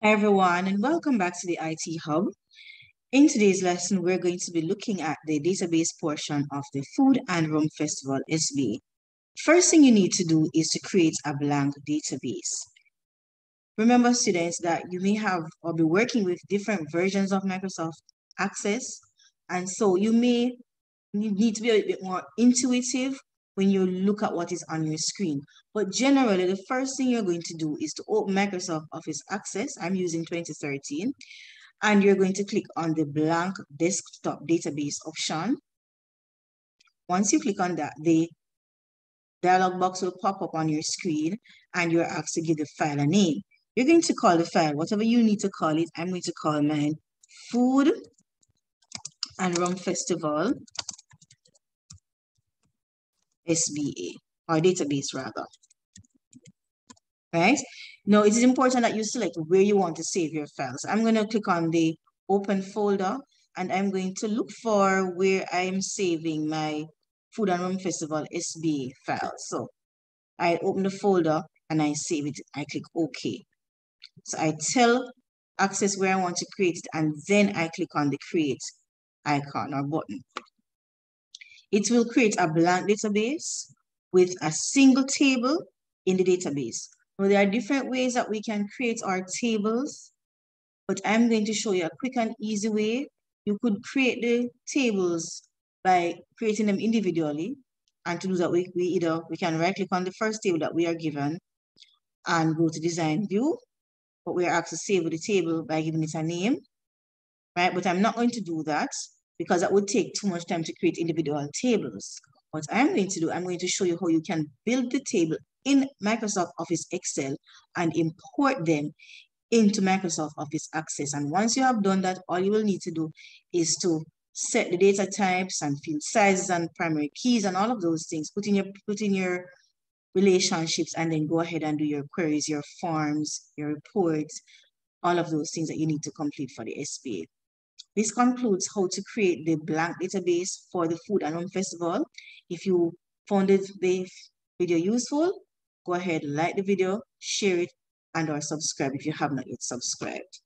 Hi everyone, and welcome back to the IT Hub. In today's lesson, we're going to be looking at the database portion of the Food and Rum Festival SBA. First thing you need to do is to create a blank database. Remember, students, that you may have or be working with different versions of Microsoft Access, and so you need to be a bit more intuitive when you look at what is on your screen. But generally, the first thing you're going to do is to open Microsoft Office Access. I'm using 2013. And you're going to click on the blank desktop database option. Once you click on that, the dialog box will pop up on your screen and you're asked to give the file a name. You're going to call the file whatever you need to call it. I'm going to call mine Food and Rum Festival SBA, or database rather. Right? Now, it is important that you select where you want to save your files. I'm going to click on the open folder and I'm going to look for where I'm saving my Food and Rum Festival SBA file. So I open the folder and I save it. I click OK. So I tell Access where I want to create it, and then I click on the create icon or button. It will create a blank database with a single table in the database. Now, there are different ways that we can create our tables, but I'm going to show you a quick and easy way. You could create the tables by creating them individually. And to do that, we can right click on the first table that we are given and go to design view, but we are asked to save the table by giving it a name, right? But I'm not going to do that because that would take too much time to create individual tables. What I'm going to do, I'm going to show you how you can build the table in Microsoft Office Excel and import them into Microsoft Office Access. And once you have done that, all you will need to do is to set the data types and field sizes and primary keys and all of those things, put in your relationships, and then go ahead and do your queries, your forms, your reports, all of those things that you need to complete for the SBA. This concludes how to create the blank database for the Food and Rum Festival. If you found the video useful, go ahead, like the video, share it, and or subscribe if you have not yet subscribed.